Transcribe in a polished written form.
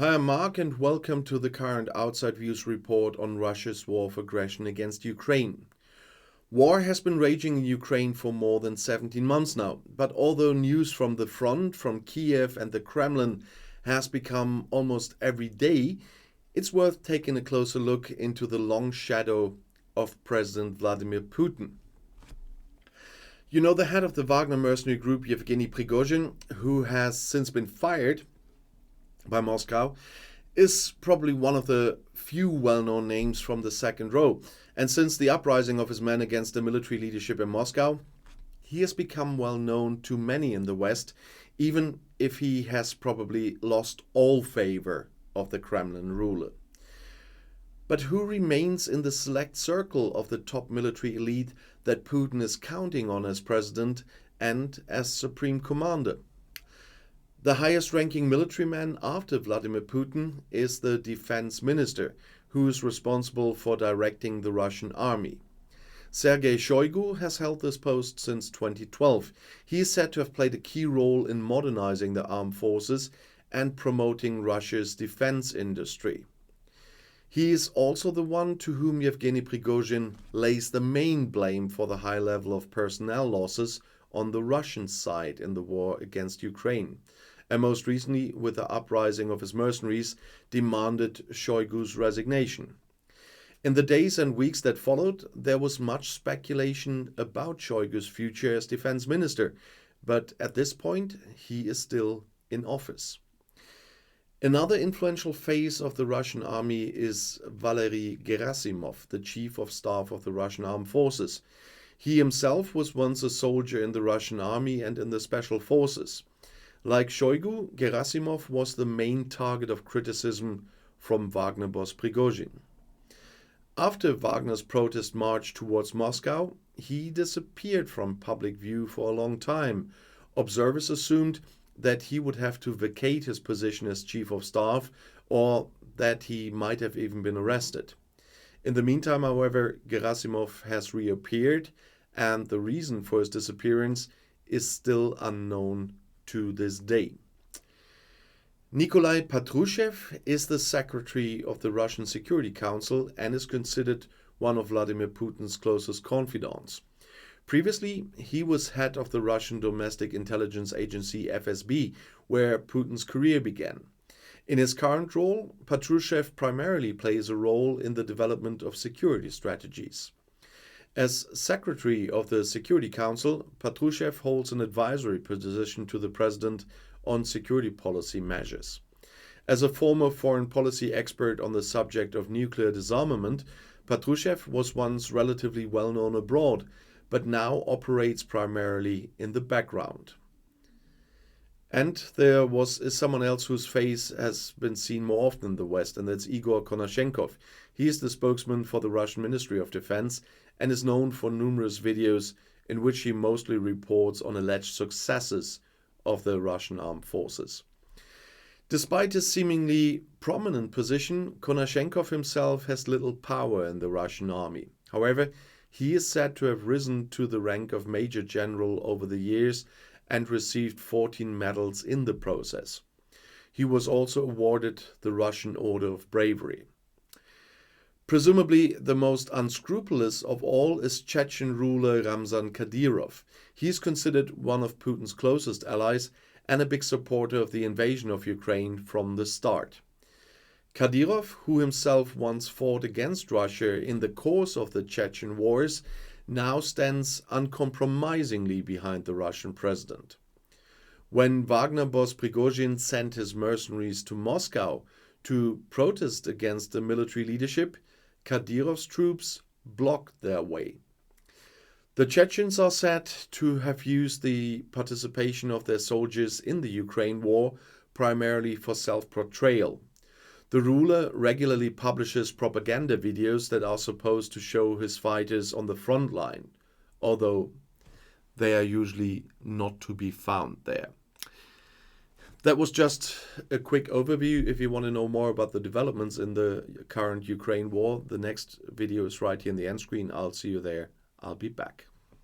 Hi, I'm Mark, and welcome to the current Outside Views report on Russia's war of aggression against Ukraine. War has been raging in Ukraine for more than 17 months now, but although news from the front, from Kiev and the Kremlin has become almost every day, it's worth taking a closer look into the long shadow of President Vladimir Putin. You know, the head of the Wagner mercenary group, Yevgeny Prigozhin, who has since been fired by Moscow, is probably one of the few well-known names from the second row. And since the uprising of his men against the military leadership in Moscow, he has become well known to many in the West, even if he has probably lost all favor of the Kremlin ruler. But who remains in the select circle of the top military elite that Putin is counting on as president and as supreme commander? The highest-ranking military man after Vladimir Putin is the defense minister, who is responsible for directing the Russian army. Sergey Shoigu has held this post since 2012. He is said to have played a key role in modernizing the armed forces and promoting Russia's defense industry. He is also the one to whom Yevgeny Prigozhin lays the main blame for the high level of personnel losses on the Russian side in the war against Ukraine, and most recently with the uprising of his mercenaries, demanded Shoigu's resignation. In the days and weeks that followed, there was much speculation about Shoigu's future as defense minister, but at this point, he is still in office. Another influential face of the Russian army is Valery Gerasimov, the chief of staff of the Russian armed forces. He himself was once a soldier in the Russian army and in the special forces. Like Shoigu, Gerasimov was the main target of criticism from Wagner boss Prigozhin. After Wagner's protest march towards Moscow, he disappeared from public view for a long time. Observers assumed that he would have to vacate his position as chief of staff, or that he might have even been arrested. In the meantime, however, Gerasimov has reappeared, and the reason for his disappearance is still unknown to this day. Nikolai Patrushev is the secretary of the Russian Security Council and is considered one of Vladimir Putin's closest confidants. Previously, he was head of the Russian domestic intelligence agency FSB, where Putin's career began. In his current role, Patrushev primarily plays a role in the development of security strategies. As secretary of the Security Council, Patrushev holds an advisory position to the president on security policy measures. As a former foreign policy expert on the subject of nuclear disarmament, Patrushev was once relatively well known abroad, but now operates primarily in the background. And there is someone else whose face has been seen more often in the West, and that's Igor Konashenkov. He is the spokesman for the Russian Ministry of Defense and is known for numerous videos in which he mostly reports on alleged successes of the Russian armed forces. Despite his seemingly prominent position, Konashenkov himself has little power in the Russian army. However, he is said to have risen to the rank of Major General over the years and received 14 medals in the process. He was also awarded the Russian Order of Bravery. Presumably the most unscrupulous of all is Chechen ruler Ramzan Kadyrov. He is considered one of Putin's closest allies and a big supporter of the invasion of Ukraine from the start. Kadyrov, who himself once fought against Russia in the course of the Chechen wars, now stands uncompromisingly behind the Russian president. When Wagner boss Prigozhin sent his mercenaries to Moscow to protest against the military leadership, Kadyrov's troops blocked their way. The Chechens are said to have used the participation of their soldiers in the Ukraine war primarily for self-portrayal. The ruler regularly publishes propaganda videos that are supposed to show his fighters on the front line, although they are usually not to be found there. That was just a quick overview. If you want to know more about the developments in the current Ukraine war, the next video is right here in the end screen. I'll see you there. I'll be back.